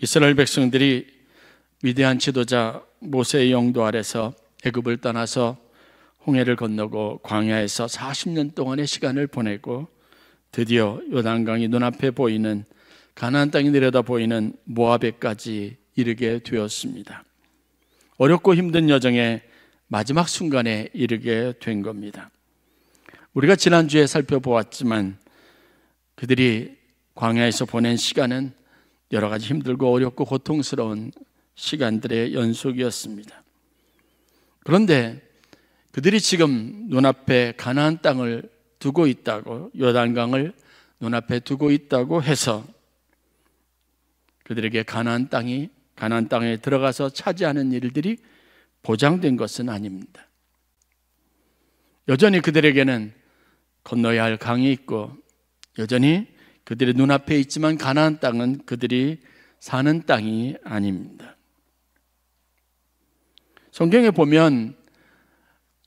이스라엘 백성들이 위대한 지도자 모세의 영도 아래서 애굽을 떠나서 홍해를 건너고 광야에서 40년 동안의 시간을 보내고 드디어 요단강이 눈앞에 보이는 가나안 땅이 내려다 보이는 모압에까지 이르게 되었습니다. 어렵고 힘든 여정의 마지막 순간에 이르게 된 겁니다. 우리가 지난주에 살펴보았지만 그들이 광야에서 보낸 시간은 여러 가지 힘들고 어렵고 고통스러운 시간들의 연속이었습니다. 그런데 그들이 지금 눈앞에 가나안 땅을 두고 있다고, 요단강을 눈앞에 두고 있다고 해서 그들에게 가나안 땅에 들어가서 차지하는 일들이 보장된 것은 아닙니다. 여전히 그들에게는 건너야 할 강이 있고, 여전히 그들의 눈앞에 있지만 가나안 땅은 그들이 사는 땅이 아닙니다. 성경에 보면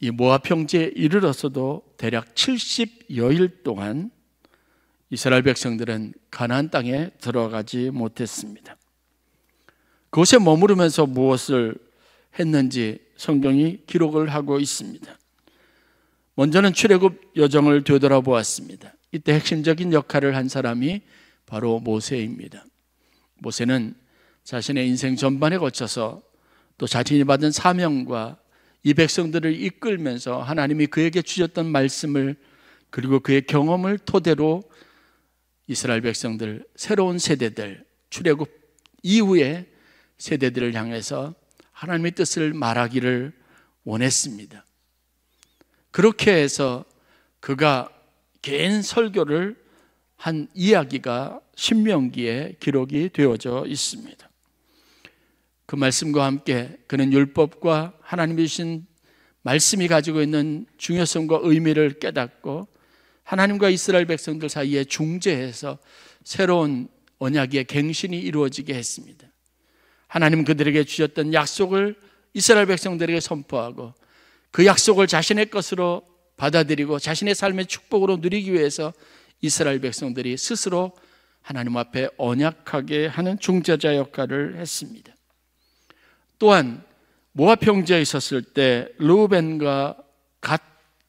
이 모압 평지에 이르러서도 대략 70여일 동안 이스라엘 백성들은 가나안 땅에 들어가지 못했습니다. 그곳에 머무르면서 무엇을 했는지 성경이 기록을 하고 있습니다. 먼저는 출애굽 여정을 되돌아보았습니다. 이때 핵심적인 역할을 한 사람이 바로 모세입니다. 모세는 자신의 인생 전반에 걸쳐서 또 자신이 받은 사명과 이 백성들을 이끌면서 하나님이 그에게 주셨던 말씀을 그리고 그의 경험을 토대로 이스라엘 백성들, 새로운 세대들, 출애굽 이후의 세대들을 향해서 하나님의 뜻을 말하기를 원했습니다. 그렇게 해서 그가 긴 설교를 한 이야기가 신명기에 기록이 되어져 있습니다. 그 말씀과 함께 그는 율법과 하나님이 주신 말씀이 가지고 있는 중요성과 의미를 깨닫고 하나님과 이스라엘 백성들 사이에 중재해서 새로운 언약의 갱신이 이루어지게 했습니다. 하나님 그들에게 주셨던 약속을 이스라엘 백성들에게 선포하고 그 약속을 자신의 것으로 받아들이고 자신의 삶의 축복으로 누리기 위해서 이스라엘 백성들이 스스로 하나님 앞에 언약하게 하는 중재자 역할을 했습니다. 또한 모압 평지에 있었을 때 르우벤과 갓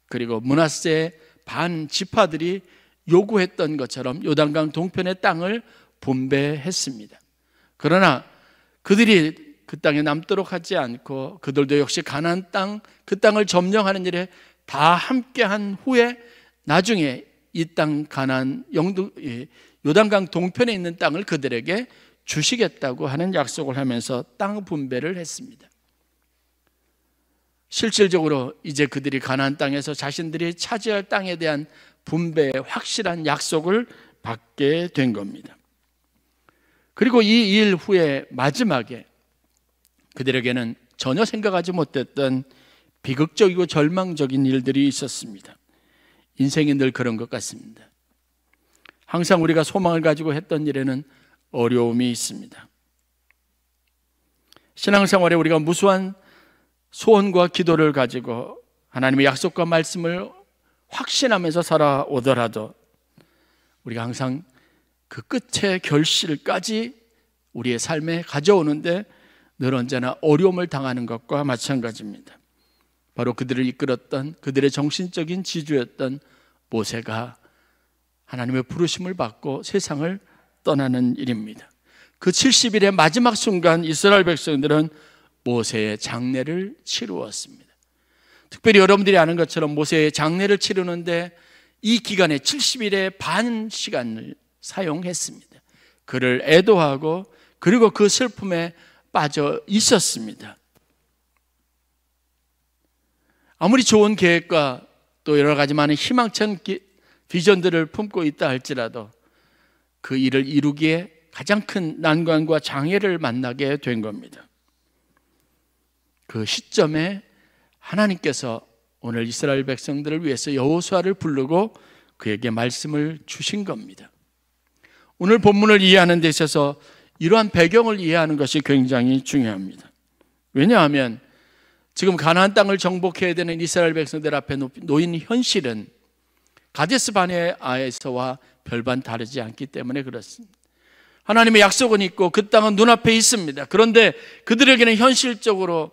그리고 므낫세 반 지파들이 요구했던 것처럼 요단강 동편의 땅을 분배했습니다. 그러나 그들이 그 땅에 남도록 하지 않고 그들도 역시 가나안 땅, 그 땅을 점령하는 일에 다 함께한 후에 나중에 이 땅 가나안 요단강 동편에 있는 땅을 그들에게 주시겠다고 하는 약속을 하면서 땅 분배를 했습니다. 실질적으로 이제 그들이 가나안 땅에서 자신들이 차지할 땅에 대한 분배의 확실한 약속을 받게 된 겁니다. 그리고 이 일 후에 마지막에 그들에게는 전혀 생각하지 못했던 비극적이고 절망적인 일들이 있었습니다. 인생이 늘 그런 것 같습니다. 항상 우리가 소망을 가지고 했던 일에는 어려움이 있습니다. 신앙생활에 우리가 무수한 소원과 기도를 가지고 하나님의 약속과 말씀을 확신하면서 살아오더라도 우리가 항상 그 끝의 결실까지 우리의 삶에 가져오는데 늘 언제나 어려움을 당하는 것과 마찬가지입니다. 바로 그들을 이끌었던 그들의 정신적인 지주였던 모세가 하나님의 부르심을 받고 세상을 떠나는 일입니다. 그 70일의 마지막 순간 이스라엘 백성들은 모세의 장례를 치루었습니다. 특별히 여러분들이 아는 것처럼 모세의 장례를 치르는데 이 기간에 70일의 반 시간을 사용했습니다. 그를 애도하고 그리고 그 슬픔에 빠져 있었습니다. 아무리 좋은 계획과 또 여러 가지 많은 희망찬 비전들을 품고 있다 할지라도 그 일을 이루기에 가장 큰 난관과 장애를 만나게 된 겁니다. 그 시점에 하나님께서 오늘 이스라엘 백성들을 위해서 여호수아를 부르고 그에게 말씀을 주신 겁니다. 오늘 본문을 이해하는 데 있어서 이러한 배경을 이해하는 것이 굉장히 중요합니다. 왜냐하면 지금 가나안 땅을 정복해야 되는 이스라엘 백성들 앞에 놓인 현실은 가데스 바네아에서와 별반 다르지 않기 때문에 그렇습니다. 하나님의 약속은 있고 그 땅은 눈앞에 있습니다. 그런데 그들에게는 현실적으로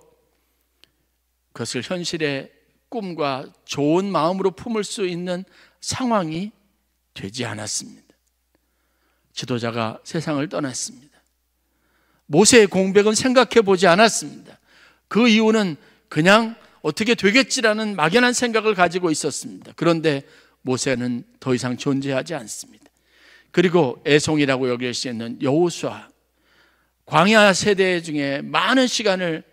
그것을 현실의 꿈과 좋은 마음으로 품을 수 있는 상황이 되지 않았습니다. 지도자가 세상을 떠났습니다. 모세의 공백은 생각해 보지 않았습니다. 그 이유는 그냥 어떻게 되겠지라는 막연한 생각을 가지고 있었습니다. 그런데 모세는 더 이상 존재하지 않습니다. 그리고 애송이라고 여길 수 있는 여호수아, 광야 세대 중에 많은 시간을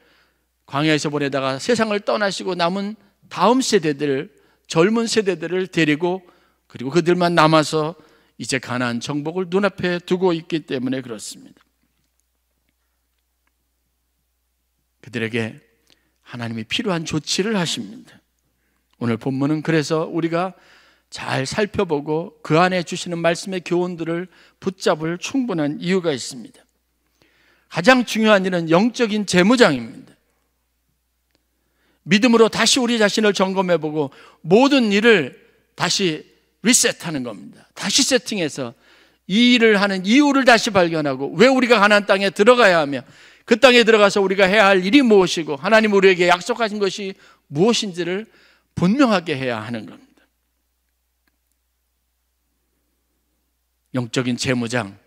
광야에서 보내다가 세상을 떠나시고 남은 다음 세대들, 젊은 세대들을 데리고 그리고 그들만 남아서 이제 가나안 정복을 눈앞에 두고 있기 때문에 그렇습니다. 그들에게 하나님이 필요한 조치를 하십니다. 오늘 본문은 그래서 우리가 잘 살펴보고 그 안에 주시는 말씀의 교훈들을 붙잡을 충분한 이유가 있습니다. 가장 중요한 일은 영적인 재무장입니다. 믿음으로 다시 우리 자신을 점검해보고 모든 일을 다시 리셋하는 겁니다. 다시 세팅해서 이 일을 하는 이유를 다시 발견하고 왜 우리가 가나안 땅에 들어가야 하며 그 땅에 들어가서 우리가 해야 할 일이 무엇이고 하나님 우리에게 약속하신 것이 무엇인지를 분명하게 해야 하는 겁니다. 영적인 재무장,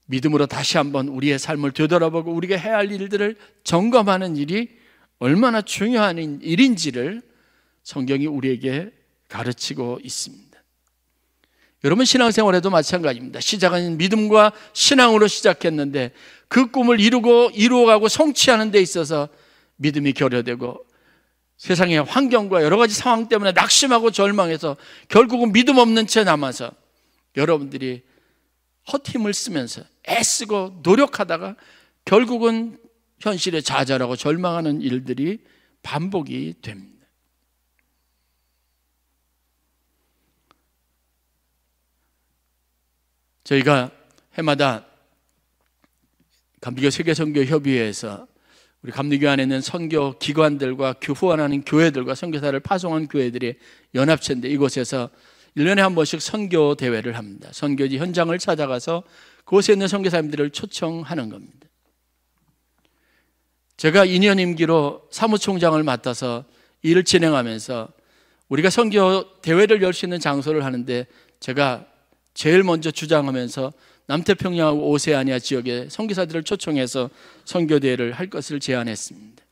믿음으로 다시 한번 우리의 삶을 되돌아보고 우리가 해야 할 일들을 점검하는 일이 얼마나 중요한 일인지를 성경이 우리에게 가르치고 있습니다. 여러분 신앙생활에도 마찬가지입니다. 시작은 믿음과 신앙으로 시작했는데 그 꿈을 이루어가고 성취하는 데 있어서 믿음이 결여되고 세상의 환경과 여러 가지 상황 때문에 낙심하고 절망해서 결국은 믿음 없는 채 남아서 여러분들이 헛힘을 쓰면서 애쓰고 노력하다가 결국은 현실에 좌절하고 절망하는 일들이 반복이 됩니다. 저희가 해마다 감리교 세계선교협의회에서 우리 감리교 안에 있는 선교 기관들과 후원하는 교회들과 선교사를 파송한 교회들이 연합체인데 이곳에서 1년에 한 번씩 선교 대회를 합니다. 선교지 현장을 찾아가서 그곳에 있는 선교사님들을 초청하는 겁니다. 제가 2년 임기로 사무총장을 맡아서 일을 진행하면서 우리가 선교 대회를 열 수 있는 장소를 하는데 제가 제일 먼저 주장하면서 남태평양하고 오세아니아 지역의 선교사들을 초청해서 선교 대회를 할 것을 제안했습니다.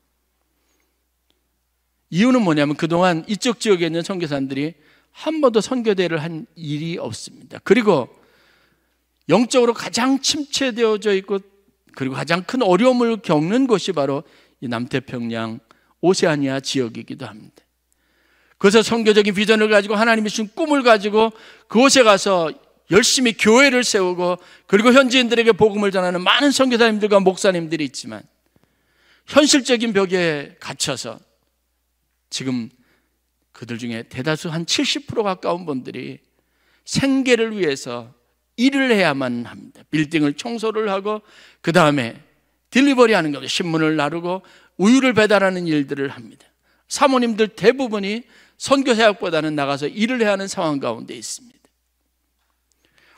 이유는 뭐냐면 그동안 이쪽 지역에 있는 선교사들이 한 번도 선교 대회를 한 일이 없습니다. 그리고 영적으로 가장 침체되어져 있고 그리고 가장 큰 어려움을 겪는 곳이 바로 이 남태평양 오세아니아 지역이기도 합니다. 그래서 선교적인 비전을 가지고 하나님이 주신 꿈을 가지고 그곳에 가서 열심히 교회를 세우고 그리고 현지인들에게 복음을 전하는 많은 선교사님들과 목사님들이 있지만 현실적인 벽에 갇혀서 지금 그들 중에 대다수 한 70% 가까운 분들이 생계를 위해서 일을 해야만 합니다. 빌딩을 청소를 하고 그 다음에 딜리버리 하는 겁니다. 신문을 나르고 우유를 배달하는 일들을 합니다. 사모님들 대부분이 선교사역보다는 나가서 일을 해야 하는 상황 가운데 있습니다.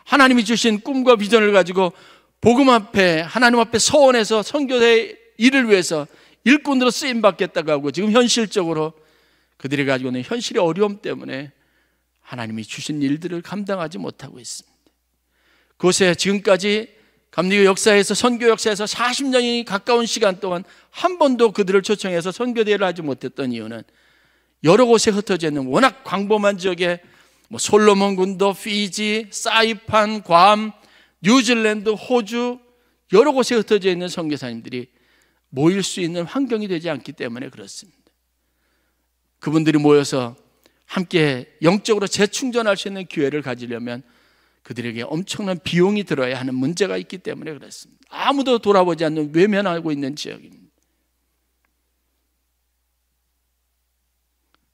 하나님이 주신 꿈과 비전을 가지고 복음 앞에 하나님 앞에 서원해서 선교사의 일을 위해서 일꾼으로 쓰임받겠다고 하고 지금 현실적으로 그들이 가지고 있는 현실의 어려움 때문에 하나님이 주신 일들을 감당하지 못하고 있습니다. 그곳에 지금까지 감리교 역사에서 선교 역사에서 40년이 가까운 시간 동안 한 번도 그들을 초청해서 선교대회를 하지 못했던 이유는 여러 곳에 흩어져 있는 워낙 광범한 지역에 솔로몬 군도, 피지, 사이판, 괌, 뉴질랜드, 호주 여러 곳에 흩어져 있는 선교사님들이 모일 수 있는 환경이 되지 않기 때문에 그렇습니다. 그분들이 모여서 함께 영적으로 재충전할 수 있는 기회를 가지려면 그들에게 엄청난 비용이 들어야 하는 문제가 있기 때문에 그렇습니다. 아무도 돌아보지 않는 외면하고 있는 지역입니다.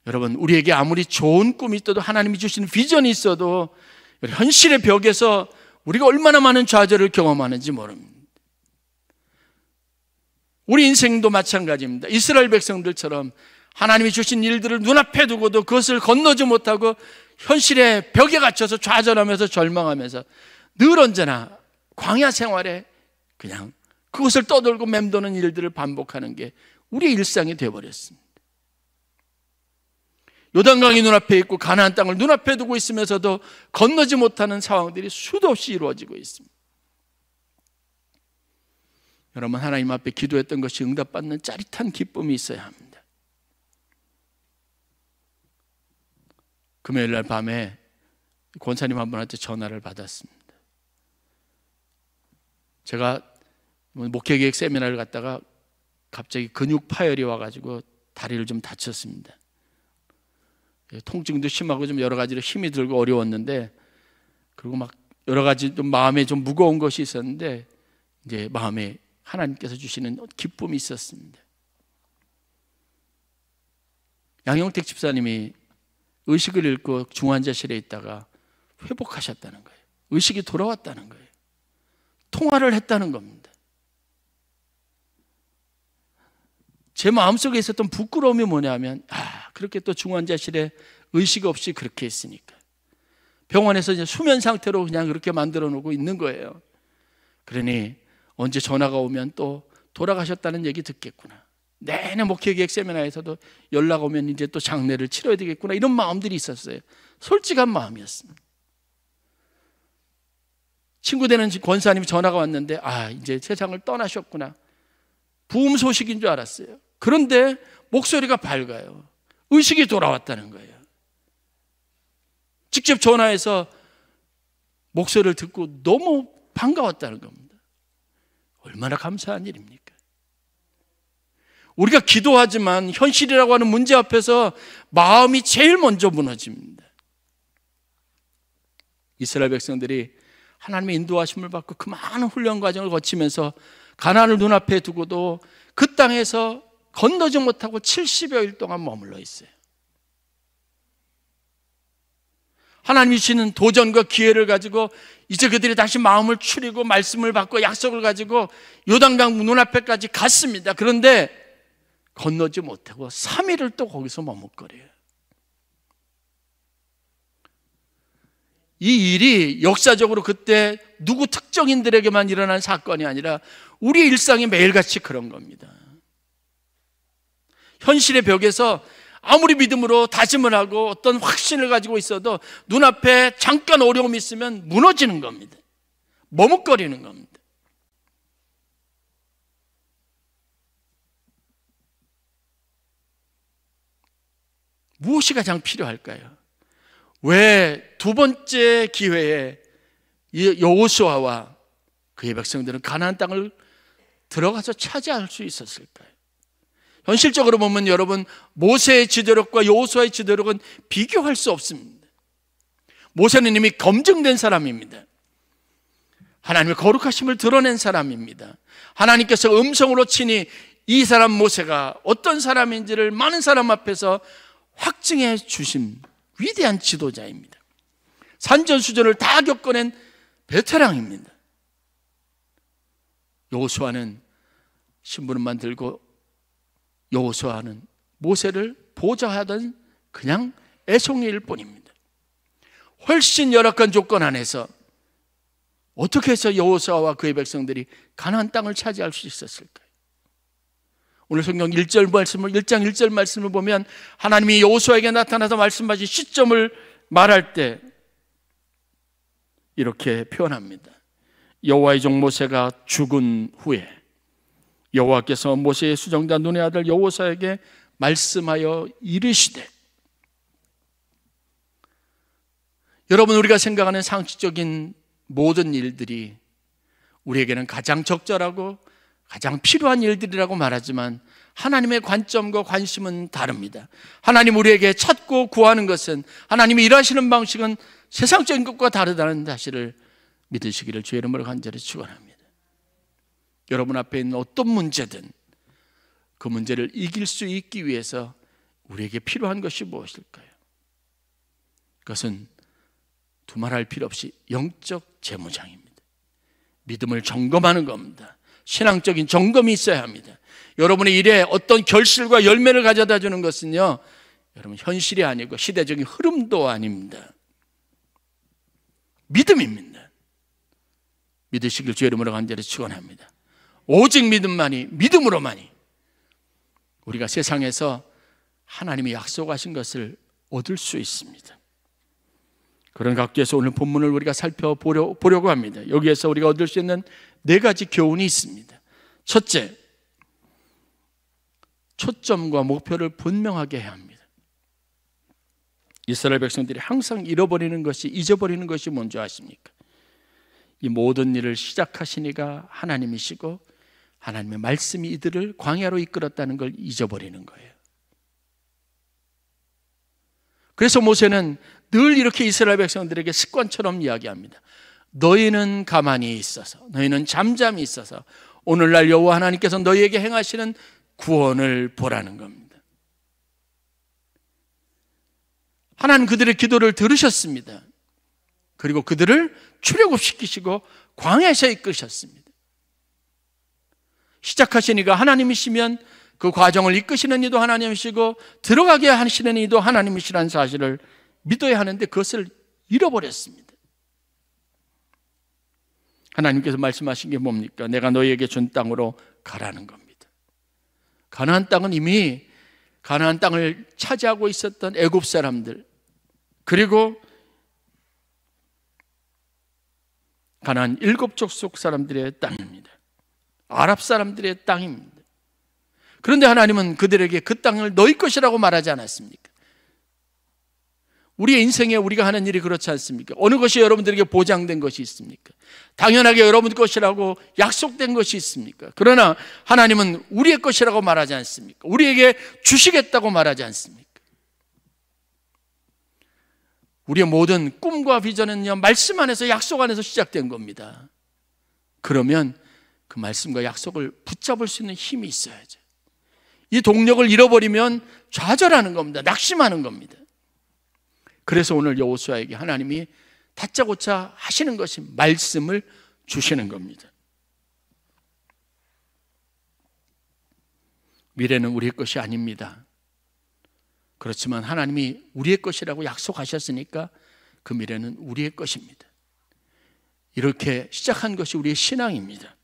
여러분, 우리에게 아무리 좋은 꿈이 있어도 하나님이 주신 비전이 있어도 현실의 벽에서 우리가 얼마나 많은 좌절을 경험하는지 모릅니다. 우리 인생도 마찬가지입니다. 이스라엘 백성들처럼 하나님이 주신 일들을 눈앞에 두고도 그것을 건너지 못하고 현실의 벽에 갇혀서 좌절하면서 절망하면서 늘 언제나 광야 생활에 그냥 그것을 떠돌고 맴도는 일들을 반복하는 게 우리의 일상이 되어버렸습니다. 요단강이 눈앞에 있고 가나안 땅을 눈앞에 두고 있으면서도 건너지 못하는 상황들이 수도 없이 이루어지고 있습니다. 여러분, 하나님 앞에 기도했던 것이 응답받는 짜릿한 기쁨이 있어야 합니다. 금요일 날 밤에 권사님 한 분한테 전화를 받았습니다. 제가 목회계획 세미나를 갔다가 갑자기 근육 파열이 와가지고 다리를 좀 다쳤습니다. 통증도 심하고 좀 여러 가지로 힘이 들고 어려웠는데, 그리고 막 여러 가지 좀 마음에 좀 무거운 것이 있었는데, 이제 마음에 하나님께서 주시는 기쁨이 있었습니다. 양영택 집사님이 의식을 잃고 중환자실에 있다가 회복하셨다는 거예요. 의식이 돌아왔다는 거예요. 통화를 했다는 겁니다. 제 마음속에 있었던 부끄러움이 뭐냐면, 그렇게 또 중환자실에 의식 없이 그렇게 했으니까 병원에서 이제 수면 상태로 그냥 그렇게 만들어 놓고 있는 거예요. 그러니 언제 전화가 오면 또 돌아가셨다는 얘기 듣겠구나, 내내 목회계획 세미나에서도 연락 오면 이제 또 장례를 치러야 되겠구나, 이런 마음들이 있었어요. 솔직한 마음이었습니다. 친구 되는 권사님이 전화가 왔는데, 이제 세상을 떠나셨구나, 부흥 소식인 줄 알았어요. 그런데 목소리가 밝아요. 의식이 돌아왔다는 거예요. 직접 전화해서 목소리를 듣고 너무 반가웠다는 겁니다. 얼마나 감사한 일입니까? 우리가 기도하지만 현실이라고 하는 문제 앞에서 마음이 제일 먼저 무너집니다. 이스라엘 백성들이 하나님의 인도하심을 받고 그 많은 훈련 과정을 거치면서 가나안을 눈앞에 두고도 그 땅에서 건너지 못하고 70여일 동안 머물러 있어요. 하나님이 주시는 도전과 기회를 가지고 이제 그들이 다시 마음을 추리고 말씀을 받고 약속을 가지고 요단강 눈앞에까지 갔습니다. 그런데 건너지 못하고 3일을 또 거기서 머뭇거려요. 이 일이 역사적으로 그때 누구 특정인들에게만 일어난 사건이 아니라 우리 일상이 매일같이 그런 겁니다. 현실의 벽에서 아무리 믿음으로 다짐을 하고 어떤 확신을 가지고 있어도 눈앞에 잠깐 어려움이 있으면 무너지는 겁니다. 머뭇거리는 겁니다. 무엇이 가장 필요할까요? 왜 두 번째 기회에 여호수아와 그의 백성들은 가나안 땅을 들어가서 차지할 수 있었을까요? 현실적으로 보면 여러분, 모세의 지도력과 여호수아의 지도력은 비교할 수 없습니다. 모세는 이미 검증된 사람입니다. 하나님의 거룩하심을 드러낸 사람입니다. 하나님께서 음성으로 친히 이 사람 모세가 어떤 사람인지를 많은 사람 앞에서 확증해 주신 위대한 지도자입니다. 산전수전을 다 겪어낸 베테랑입니다. 여호수아는 심부름만 들고, 여호수아는 모세를 보좌하던 그냥 애송이일 뿐입니다. 훨씬 열악한 조건 안에서 어떻게 해서 여호수아와 그의 백성들이 가나안 땅을 차지할 수 있었을까요? 오늘 성경 1장 1절 말씀을 보면 하나님이 여호수아에게 나타나서 말씀하신 시점을 말할 때 이렇게 표현합니다. 여호와의 종 모세가 죽은 후에 여호와께서 모세의 수정자 눈의 아들 여호수아에게 말씀하여 이르시되. 여러분, 우리가 생각하는 상식적인 모든 일들이 우리에게는 가장 적절하고 가장 필요한 일들이라고 말하지만 하나님의 관점과 관심은 다릅니다. 하나님 우리에게 찾고 구하는 것은, 하나님이 일하시는 방식은 세상적인 것과 다르다는 사실을 믿으시기를 주의 이름으로 간절히 축원합니다. 여러분 앞에 있는 어떤 문제든 그 문제를 이길 수 있기 위해서 우리에게 필요한 것이 무엇일까요? 그것은 두말할 필요 없이 영적 재무장입니다. 믿음을 점검하는 겁니다. 신앙적인 점검이 있어야 합니다. 여러분의 일에 어떤 결실과 열매를 가져다 주는 것은요, 여러분 현실이 아니고 시대적인 흐름도 아닙니다. 믿음입니다. 믿으시길 주의 이름으로 간절히 축원합니다. 오직 믿음만이, 믿음으로만이 우리가 세상에서 하나님이 약속하신 것을 얻을 수 있습니다. 그런 각도에서 오늘 본문을 우리가 살펴보려고 합니다. 여기에서 우리가 얻을 수 있는 4가지 교훈이 있습니다. 첫째, 초점과 목표를 분명하게 해야 합니다. 이스라엘 백성들이 항상 잊어버리는 것이 뭔지 아십니까? 이 모든 일을 시작하신 이가 하나님이시고 하나님의 말씀이 이들을 광야로 이끌었다는 걸 잊어버리는 거예요. 그래서 모세는 늘 이렇게 이스라엘 백성들에게 습관처럼 이야기합니다. 너희는 가만히 있어서, 너희는 잠잠히 있어서 오늘날 여호와 하나님께서 너희에게 행하시는 구원을 보라는 겁니다. 하나님 그들의 기도를 들으셨습니다. 그리고 그들을 출애굽시키시고 광야에서 이끄셨습니다. 시작하신 이가 하나님이시면 그 과정을 이끄시는 이도 하나님이시고 들어가게 하시는 이도 하나님이시라는 사실을 믿어야 하는데 그것을 잃어버렸습니다. 하나님께서 말씀하신 게 뭡니까? 내가 너희에게 준 땅으로 가라는 겁니다. 가나안 땅은 이미 가나안 땅을 차지하고 있었던 애굽 사람들, 그리고 가나안 7족속 사람들의 땅입니다. 아랍 사람들의 땅입니다. 그런데 하나님은 그들에게 그 땅을 너희 것이라고 말하지 않았습니까? 우리의 인생에 우리가 하는 일이 그렇지 않습니까? 어느 것이 여러분들에게 보장된 것이 있습니까? 당연하게 여러분 것이라고 약속된 것이 있습니까? 그러나 하나님은 우리의 것이라고 말하지 않습니까? 우리에게 주시겠다고 말하지 않습니까? 우리의 모든 꿈과 비전은요, 말씀 안에서, 약속 안에서 시작된 겁니다. 그러면 그 말씀과 약속을 붙잡을 수 있는 힘이 있어야죠. 이 동력을 잃어버리면 좌절하는 겁니다. 낙심하는 겁니다. 그래서 오늘 여호수아에게 하나님이 다짜고짜 하시는 것이 말씀을 주시는 겁니다. 미래는 우리의 것이 아닙니다. 그렇지만 하나님이 우리의 것이라고 약속하셨으니까 그 미래는 우리의 것입니다. 이렇게 시작한 것이 우리의 신앙입니다.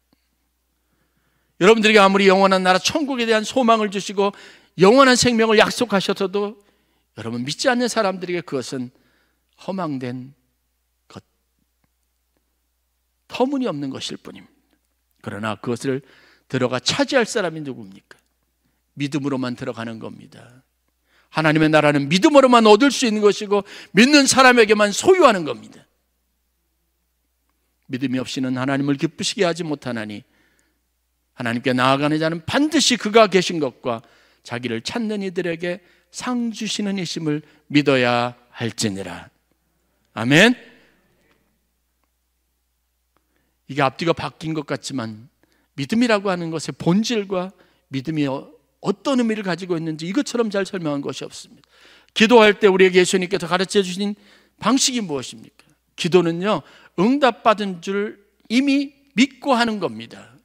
여러분들에게 아무리 영원한 나라 천국에 대한 소망을 주시고 영원한 생명을 약속하셔서도 여러분 믿지 않는 사람들에게 그것은 허망된 것, 터무니없는 것일 뿐입니다. 그러나 그것을 들어가 차지할 사람이 누굽니까? 믿음으로만 들어가는 겁니다. 하나님의 나라는 믿음으로만 얻을 수 있는 것이고 믿는 사람에게만 소유하는 겁니다. 믿음이 없이는 하나님을 기쁘시게 하지 못하나니 하나님께 나아가는 자는 반드시 그가 계신 것과 자기를 찾는 이들에게 상 주시는 이심을 믿어야 할지니라. 아멘. 이게 앞뒤가 바뀐 것 같지만 믿음이라고 하는 것의 본질과 믿음이 어떤 의미를 가지고 있는지 이것처럼 잘 설명한 것이 없습니다. 기도할 때 우리에게 예수님께서 가르쳐 주신 방식이 무엇입니까? 기도는요, 응답받은 줄 이미 믿고 하는 겁니다.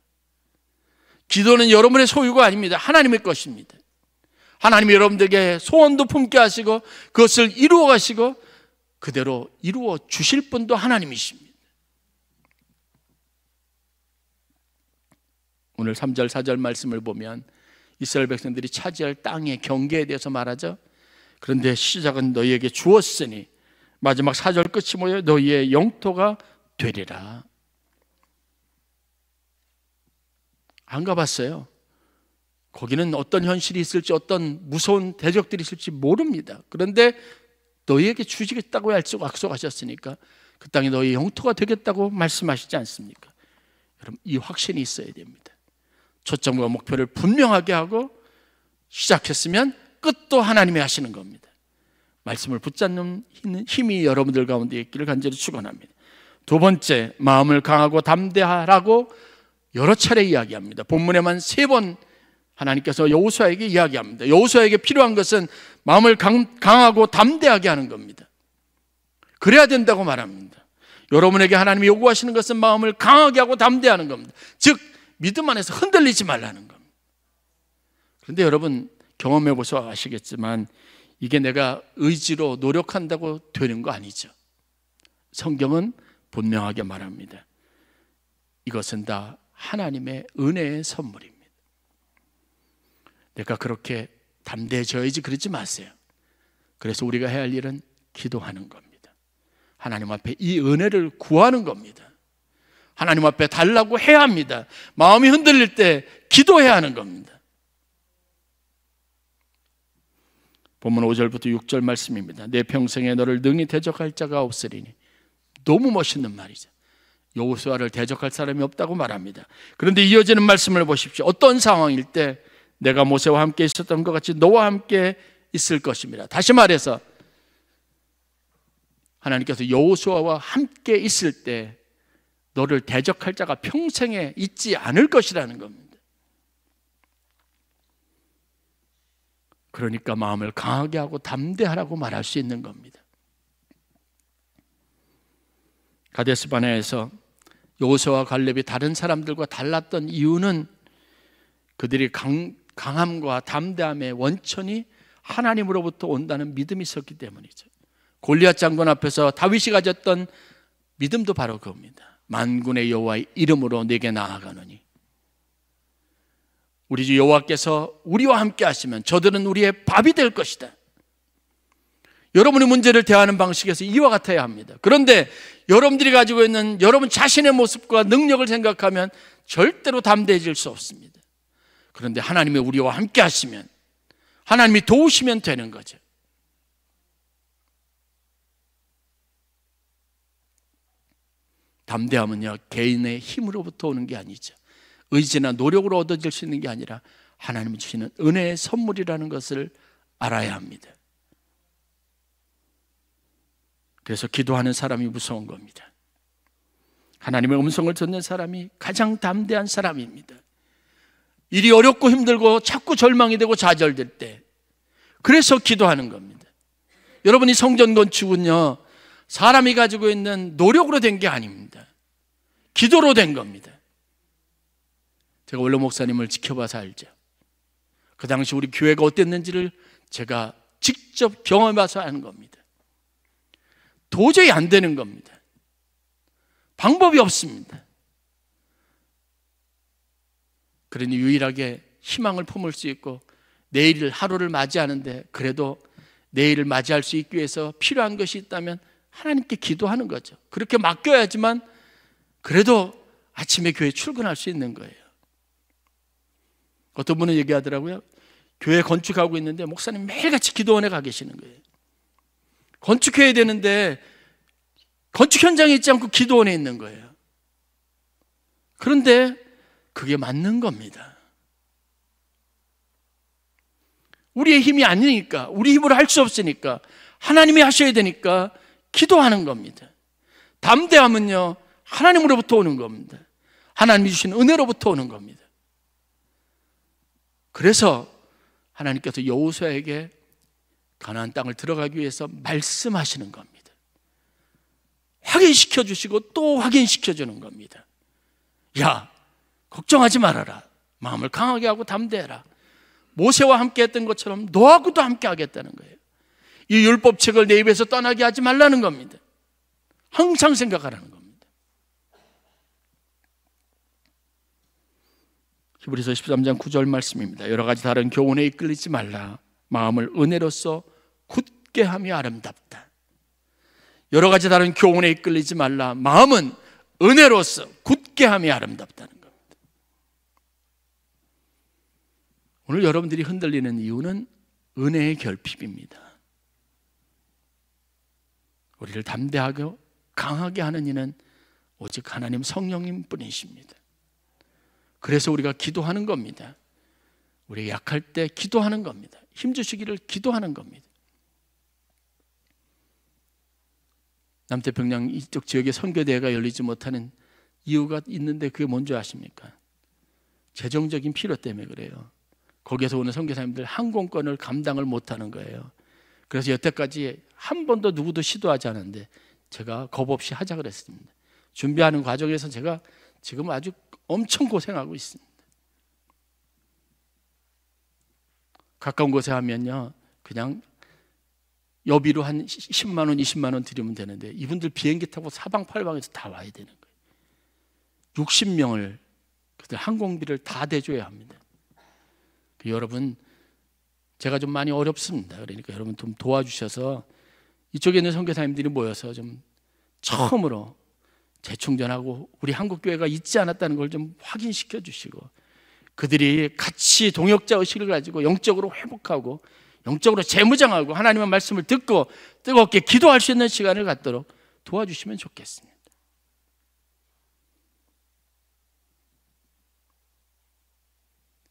기도는 여러분의 소유가 아닙니다. 하나님의 것입니다. 하나님이 여러분들에게 소원도 품게 하시고 그것을 이루어 가시고 그대로 이루어 주실 분도 하나님이십니다. 오늘 3절 4절 말씀을 보면 이스라엘 백성들이 차지할 땅의 경계에 대해서 말하죠. 그런데 시작은 너희에게 주었으니 마지막 4절 끝이 뭐예요? 너희의 영토가 되리라. 안 가봤어요. 거기는 어떤 현실이 있을지, 어떤 무서운 대적들이 있을지 모릅니다. 그런데 너희에게 주시겠다고 약속하셨으니까 그 땅이 너희의 영토가 되겠다고 말씀하시지 않습니까? 여러분, 이 확신이 있어야 됩니다. 초점과 목표를 분명하게 하고 시작했으면 끝도 하나님이 하시는 겁니다. 말씀을 붙잡는 힘이 여러분들 가운데 있기를 간절히 축원합니다. 두 번째, 마음을 강하고 담대하라고 여러 차례 이야기합니다. 본문에만 3번 하나님께서 여호수아에게 이야기합니다. 여호수아에게 필요한 것은 마음을 강하고 담대하게 하는 겁니다. 그래야 된다고 말합니다. 여러분에게 하나님이 요구하시는 것은 마음을 강하게 하고 담대하는 겁니다. 즉 믿음 안에서 흔들리지 말라는 겁니다. 그런데 여러분 경험해 보셔서 아시겠지만 이게 내가 의지로 노력한다고 되는 거 아니죠. 성경은 분명하게 말합니다. 이것은 다 하나님의 은혜의 선물입니다. 내가 그렇게 담대해져야지 그러지 마세요. 그래서 우리가 해야 할 일은 기도하는 겁니다. 하나님 앞에 이 은혜를 구하는 겁니다. 하나님 앞에 달라고 해야 합니다. 마음이 흔들릴 때 기도해야 하는 겁니다. 본문 5절부터 6절 말씀입니다. 내 평생에 너를 능히 대적할 자가 없으리니. 너무 멋있는 말이죠. 여호수아를 대적할 사람이 없다고 말합니다. 그런데 이어지는 말씀을 보십시오. 어떤 상황일 때 내가 모세와 함께 있었던 것 같이 너와 함께 있을 것입니다. 다시 말해서 하나님께서 여호수아와 함께 있을 때 너를 대적할 자가 평생에 있지 않을 것이라는 겁니다. 그러니까 마음을 강하게 하고 담대하라고 말할 수 있는 겁니다. 가데스 바네아에서 여호수아와 갈렙이 다른 사람들과 달랐던 이유는 그들이 강함과 담대함의 원천이 하나님으로부터 온다는 믿음이 있었기 때문이죠. 골리앗 장군 앞에서 다윗이 가졌던 믿음도 바로 그겁니다. 만군의 여호와의 이름으로 내게 나아가노니, 우리 주 여호와께서 우리와 함께 하시면 저들은 우리의 밥이 될 것이다. 여러분의 문제를 대하는 방식에서 이와 같아야 합니다. 그런데 여러분들이 가지고 있는 여러분 자신의 모습과 능력을 생각하면 절대로 담대해질 수 없습니다. 그런데 하나님이 우리와 함께 하시면, 하나님이 도우시면 되는 거죠. 담대함은요, 개인의 힘으로부터 오는 게 아니죠. 의지나 노력으로 얻어질 수 있는 게 아니라 하나님이 주시는 은혜의 선물이라는 것을 알아야 합니다. 그래서 기도하는 사람이 무서운 겁니다. 하나님의 음성을 듣는 사람이 가장 담대한 사람입니다. 일이 어렵고 힘들고 자꾸 절망이 되고 좌절될 때, 그래서 기도하는 겁니다. 여러분이 성전 건축은요, 사람이 가지고 있는 노력으로 된 게 아닙니다. 기도로 된 겁니다. 제가 원로 목사님을 지켜봐서 알죠. 그 당시 우리 교회가 어땠는지를 제가 직접 경험해서 아는 겁니다. 도저히 안 되는 겁니다. 방법이 없습니다. 그러니 유일하게 희망을 품을 수 있고, 내일 하루를 맞이하는데 그래도 내일을 맞이할 수 있기 위해서 필요한 것이 있다면 하나님께 기도하는 거죠. 그렇게 맡겨야지만 그래도 아침에 교회 출근할 수 있는 거예요. 어떤 분은 얘기하더라고요. 교회 건축하고 있는데 목사님 매일같이 기도원에 가 계시는 거예요. 건축해야 되는데 건축 현장에 있지 않고 기도원에 있는 거예요. 그런데 그게 맞는 겁니다. 우리의 힘이 아니니까, 우리 힘으로 할 수 없으니까 하나님이 하셔야 되니까 기도하는 겁니다. 담대함은요, 하나님으로부터 오는 겁니다. 하나님이 주신 은혜로부터 오는 겁니다. 그래서 하나님께서 여호수아에게 가나안 땅을 들어가기 위해서 말씀하시는 겁니다. 확인시켜 주시고 또 확인시켜 주는 겁니다. 야, 걱정하지 말아라. 마음을 강하게 하고 담대해라. 모세와 함께 했던 것처럼 너하고도 함께 하겠다는 거예요. 이 율법책을 내 입에서 떠나게 하지 말라는 겁니다. 항상 생각하라는 겁니다. 히브리서 13장 9절 말씀입니다. 여러 가지 다른 교훈에 이끌리지 말라. 마음을 은혜로써 굳게 함이 아름답다. 여러 가지 다른 교훈에 이끌리지 말라. 마음은 은혜로써 굳게 함이 아름답다는 겁니다. 오늘 여러분들이 흔들리는 이유는 은혜의 결핍입니다. 우리를 담대하고 강하게 하는 이는 오직 하나님 성령님 뿐이십니다. 그래서 우리가 기도하는 겁니다. 우리가 약할 때 기도하는 겁니다. 힘주시기를 기도하는 겁니다. 남태평양 이쪽 지역에 선교대회가 열리지 못하는 이유가 있는데 그게 뭔지 아십니까? 재정적인 필요 때문에 그래요. 거기에서 오는 선교사님들 항공권을 감당을 못하는 거예요. 그래서 여태까지 한 번도 누구도 시도하지 않았는데 제가 겁 없이 하자 그랬습니다. 준비하는 과정에서 제가 지금 아주 엄청 고생하고 있습니다. 가까운 곳에 하면요, 그냥 여비로 한 10만 원, 20만 원 드리면 되는데 이분들 비행기 타고 사방팔방에서 다 와야 되는 거예요. 60명을 그들 항공비를 다 대줘야 합니다. 여러분, 제가 좀 많이 어렵습니다. 그러니까 여러분 좀 도와주셔서 이쪽에 있는 선교사님들이 모여서 좀 처음으로 재충전하고 우리 한국교회가 잊지 않았다는 걸 좀 확인시켜 주시고, 그들이 같이 동역자 의식을 가지고 영적으로 회복하고 영적으로 재무장하고 하나님의 말씀을 듣고 뜨겁게 기도할 수 있는 시간을 갖도록 도와주시면 좋겠습니다.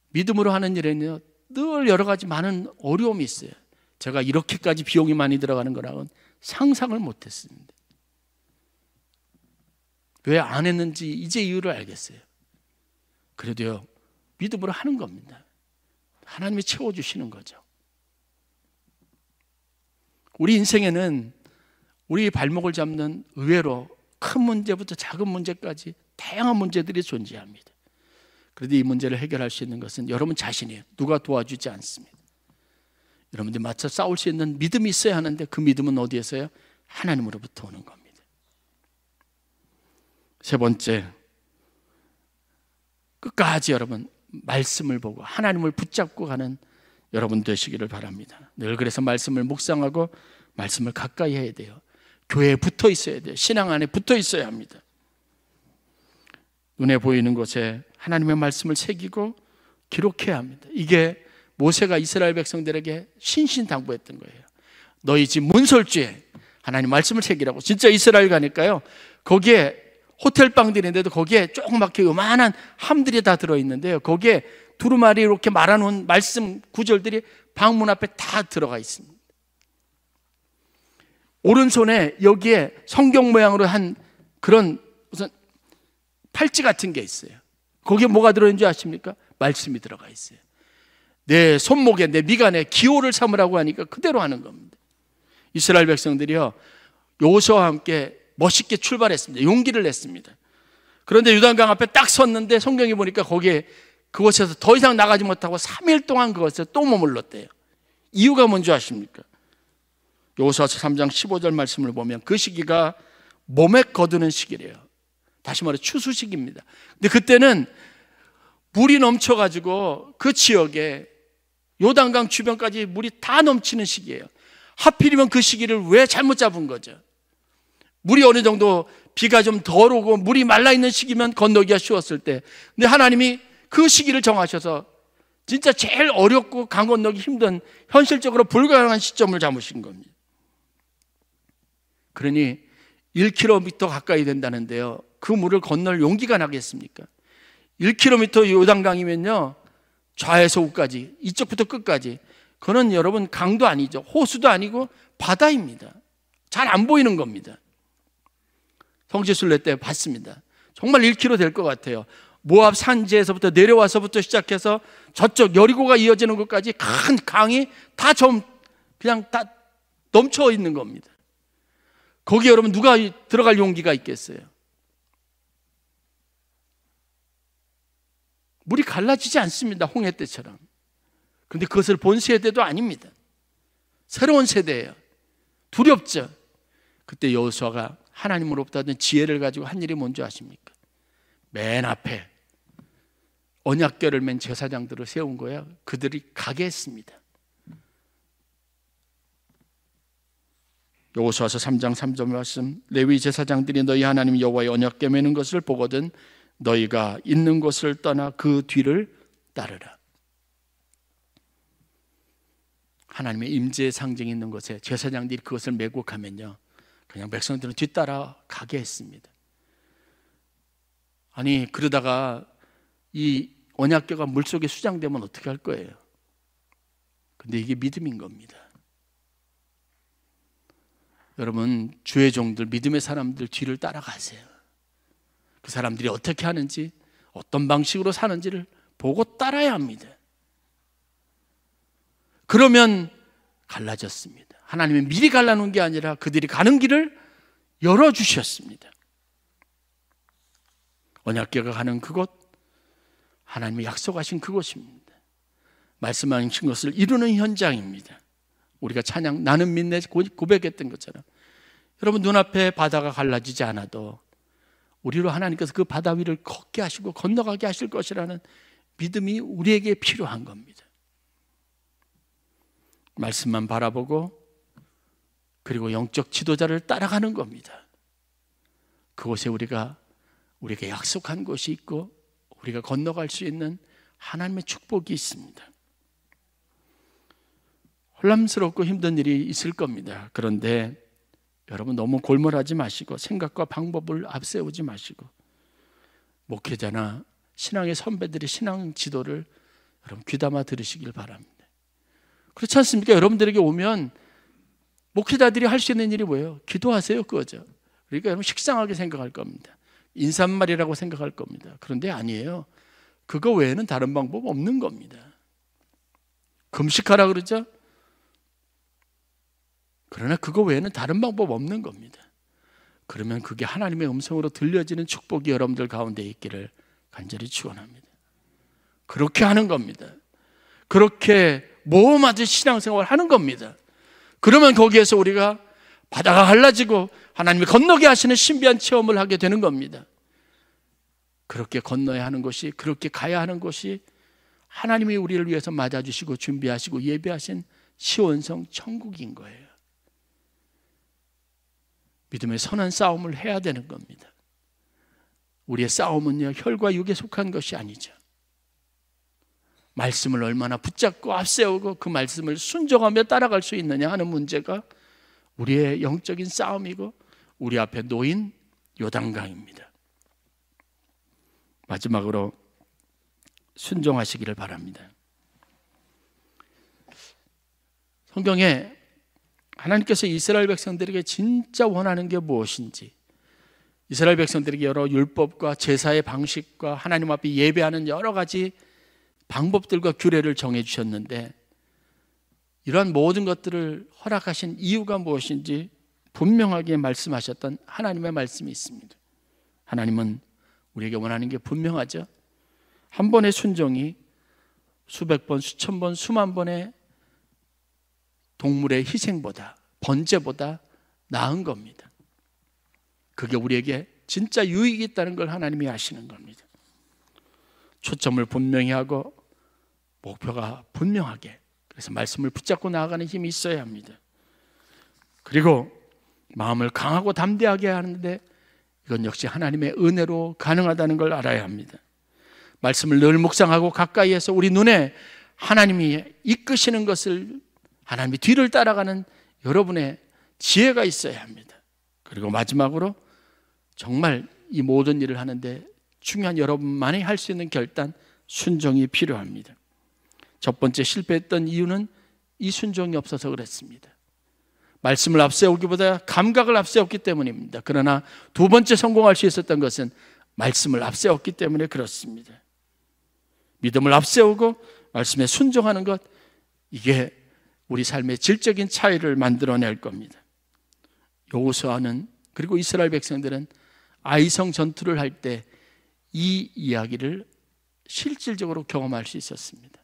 믿음으로 하는 일에는요, 늘 여러 가지 많은 어려움이 있어요. 제가 이렇게까지 비용이 많이 들어가는 거라고는 상상을 못했습니다. 왜 안 했는지 이제 이유를 알겠어요. 그래도요, 믿음으로 하는 겁니다. 하나님이 채워주시는 거죠. 우리 인생에는 우리 발목을 잡는 의외로 큰 문제부터 작은 문제까지 다양한 문제들이 존재합니다. 그런데 이 문제를 해결할 수 있는 것은 여러분 자신이에요. 누가 도와주지 않습니다. 여러분들이 맞서 싸울 수 있는 믿음이 있어야 하는데 그 믿음은 어디에서요? 하나님으로부터 오는 겁니다. 세 번째, 끝까지 여러분 말씀을 보고 하나님을 붙잡고 가는 여러분 되시기를 바랍니다. 늘 그래서 말씀을 묵상하고 말씀을 가까이 해야 돼요. 교회에 붙어 있어야 돼요. 신앙 안에 붙어 있어야 합니다. 눈에 보이는 곳에 하나님의 말씀을 새기고 기록해야 합니다. 이게 모세가 이스라엘 백성들에게 신신당부했던 거예요. 너희 집 문설주에 하나님 말씀을 새기라고. 진짜 이스라엘 가니까요, 거기에 호텔방들인데도 거기에 조그맣게 요만한 함들이 다 들어있는데요, 거기에 두루마리 이렇게 말아놓은 말씀 구절들이 방문 앞에 다 들어가 있습니다. 오른손에 여기에 성경 모양으로 한 그런 무슨 팔찌 같은 게 있어요. 거기에 뭐가 들어있는 줄 아십니까? 말씀이 들어가 있어요. 내 손목에 내 미간에 기호를 삼으라고 하니까 그대로 하는 겁니다. 이스라엘 백성들이요, 여호수아와 함께 멋있게 출발했습니다. 용기를 냈습니다. 그런데 요단강 앞에 딱 섰는데 성경에 보니까 거기에 그곳에서 더 이상 나가지 못하고 3일 동안 그것에 또 머물렀대요. 이유가 뭔지 아십니까? 여호수아서 3장 15절 말씀을 보면 그 시기가 몸에 거두는 시기래요. 다시 말해 추수 시기입니다. 근데 그때는 물이 넘쳐가지고 그 지역에 요단강 주변까지 물이 다 넘치는 시기예요. 하필이면 그 시기를 왜 잘못 잡은 거죠? 물이 어느 정도 비가 좀 덜 오고 물이 말라있는 시기면 건너기가 쉬웠을 때, 근데 하나님이 그 시기를 정하셔서 진짜 제일 어렵고 강 건너기 힘든 현실적으로 불가능한 시점을 잡으신 겁니다. 그러니 1km 가까이 된다는데요, 그 물을 건널 용기가 나겠습니까? 1km 요단강이면요, 좌에서 우까지, 이쪽부터 끝까지, 그건 여러분 강도 아니죠. 호수도 아니고 바다입니다. 잘 안 보이는 겁니다. 성지순례 때 봤습니다. 정말 1km 될 것 같아요. 모압 산지에서부터 내려와서부터 시작해서 저쪽 여리고가 이어지는 것까지 큰 강이 다 그냥 다 넘쳐 있는 겁니다. 거기 여러분 누가 들어갈 용기가 있겠어요? 물이 갈라지지 않습니다. 홍해 때처럼. 그런데 그것을 본 세대도 아닙니다. 새로운 세대예요. 두렵죠. 그때 여호수아가 하나님으로부터 받은 지혜를 가지고 한 일이 뭔지 아십니까? 맨 앞에 언약궤를 맨 제사장들을 세운 거예요. 그들이 가게 했습니다. 여호수아서 3장 3절 말씀, 레위 제사장들이 너희 하나님 여호와의 언약궤 매는 것을 보거든 너희가 있는 곳을 떠나 그 뒤를 따르라. 하나님의 임재의 상징이 있는 곳에 제사장들이 그것을 메고 가면요, 그냥 백성들은 뒤따라 가게 했습니다. 아니 그러다가 이 언약궤가 물속에 수장되면 어떻게 할 거예요? 근데 이게 믿음인 겁니다. 여러분, 주의 종들, 믿음의 사람들 뒤를 따라가세요. 그 사람들이 어떻게 하는지, 어떤 방식으로 사는지를 보고 따라야 합니다. 그러면 갈라졌습니다. 하나님이 미리 갈라놓은 게 아니라 그들이 가는 길을 열어주셨습니다. 언약궤가 가는 그곳, 하나님이 약속하신 그곳입니다. 말씀하신 것을 이루는 현장입니다. 우리가 찬양 나는 믿네 고백했던 것처럼 여러분 눈앞에 바다가 갈라지지 않아도 우리로 하나님께서 그 바다 위를 걷게 하시고 건너가게 하실 것이라는 믿음이 우리에게 필요한 겁니다. 말씀만 바라보고 그리고 영적 지도자를 따라가는 겁니다. 그곳에 우리에게 약속한 곳이 있고 우리가 건너갈 수 있는 하나님의 축복이 있습니다. 혼란스럽고 힘든 일이 있을 겁니다. 그런데 여러분 너무 골몰하지 마시고 생각과 방법을 앞세우지 마시고 목회자나 신앙의 선배들의 신앙 지도를 여러분 귀담아 들으시길 바랍니다. 그렇지 않습니까? 여러분들에게 오면 목회자들이 할 수 있는 일이 뭐예요? 기도하세요, 그거죠. 그러니까 여러분 식상하게 생각할 겁니다. 인사말이라고 생각할 겁니다. 그런데 아니에요. 그거 외에는 다른 방법 없는 겁니다. 금식하라 그러죠? 그러나 그거 외에는 다른 방법 없는 겁니다. 그러면 그게 하나님의 음성으로 들려지는 축복이 여러분들 가운데 있기를 간절히 축원합니다. 그렇게 하는 겁니다. 그렇게 모험하듯 신앙생활을 하는 겁니다. 그러면 거기에서 우리가 바다가 갈라지고 하나님이 건너게 하시는 신비한 체험을 하게 되는 겁니다. 그렇게 건너야 하는 것이, 그렇게 가야 하는 것이 하나님이 우리를 위해서 맞아주시고 준비하시고 예배하신 시온성 천국인 거예요. 믿음의 선한 싸움을 해야 되는 겁니다. 우리의 싸움은요, 혈과 육에 속한 것이 아니죠. 말씀을 얼마나 붙잡고 앞세우고 그 말씀을 순종하며 따라갈 수 있느냐 하는 문제가 우리의 영적인 싸움이고 우리 앞에 놓인 요단강입니다. 마지막으로 순종하시기를 바랍니다. 성경에 하나님께서 이스라엘 백성들에게 진짜 원하는 게 무엇인지, 이스라엘 백성들에게 여러 율법과 제사의 방식과 하나님 앞에 예배하는 여러 가지 방법들과 규례를 정해 주셨는데 이러한 모든 것들을 허락하신 이유가 무엇인지 분명하게 말씀하셨던 하나님의 말씀이 있습니다. 하나님은 우리에게 원하는 게 분명하죠. 한 번의 순종이 수백 번, 수천 번, 수만 번의 동물의 희생보다, 번제보다 나은 겁니다. 그게 우리에게 진짜 유익이 있다는 걸 하나님이 아시는 겁니다. 초점을 분명히 하고 목표가 분명하게, 그래서 말씀을 붙잡고 나아가는 힘이 있어야 합니다. 그리고 마음을 강하고 담대하게 하는데 이건 역시 하나님의 은혜로 가능하다는 걸 알아야 합니다. 말씀을 늘 묵상하고 가까이에서 우리 눈에 하나님이 이끄시는 것을, 하나님이 뒤를 따라가는 여러분의 지혜가 있어야 합니다. 그리고 마지막으로 정말 이 모든 일을 하는데 중요한 여러분만이 할 수 있는 결단, 순종이 필요합니다. 첫 번째 실패했던 이유는 이 순종이 없어서 그랬습니다. 말씀을 앞세우기보다 감각을 앞세웠기 때문입니다. 그러나 두 번째 성공할 수 있었던 것은 말씀을 앞세웠기 때문에 그렇습니다. 믿음을 앞세우고 말씀에 순종하는 것, 이게 우리 삶의 질적인 차이를 만들어낼 겁니다. 여호수아는, 그리고 이스라엘 백성들은 아이성 전투를 할 때 이 이야기를 실질적으로 경험할 수 있었습니다.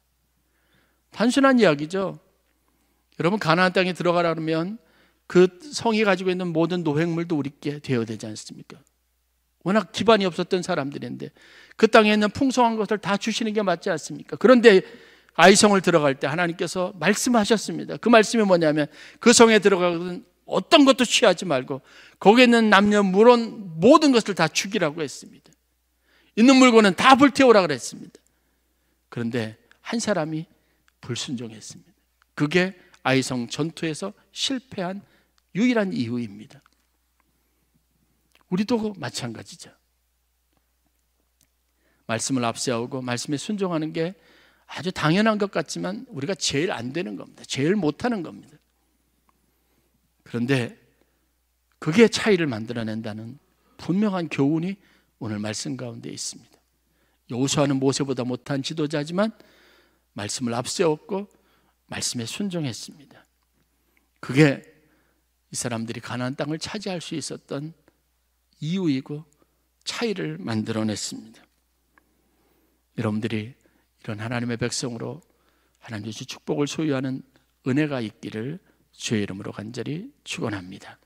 단순한 이야기죠. 여러분, 가나안 땅에 들어가려면 그 성이 가지고 있는 모든 노획물도 우리께 되어야 되지 않습니까? 워낙 기반이 없었던 사람들인데 그 땅에 있는 풍성한 것을 다 주시는 게 맞지 않습니까? 그런데 아이성을 들어갈 때 하나님께서 말씀하셨습니다. 그 말씀이 뭐냐면 그 성에 들어가거든 어떤 것도 취하지 말고 거기에 있는 남녀 물론 모든 것을 다 죽이라고 했습니다. 있는 물건은 다 불태우라 그랬습니다. 그런데 한 사람이 불순종했습니다. 그게 아이성 전투에서 실패한 유일한 이유입니다. 우리도 마찬가지죠. 말씀을 앞세우고 말씀에 순종하는 게 아주 당연한 것 같지만 우리가 제일 안 되는 겁니다. 제일 못하는 겁니다. 그런데 그게 차이를 만들어낸다는 분명한 교훈이 오늘 말씀 가운데 있습니다. 여호수아는 모세보다 못한 지도자지만 말씀을 앞세웠고 말씀에 순종했습니다. 그게 이 사람들이 가나안 땅을 차지할 수 있었던 이유이고 차이를 만들어냈습니다. 여러분들이 이런 하나님의 백성으로 하나님 주신 축복을 소유하는 은혜가 있기를 주의 이름으로 간절히 축원합니다.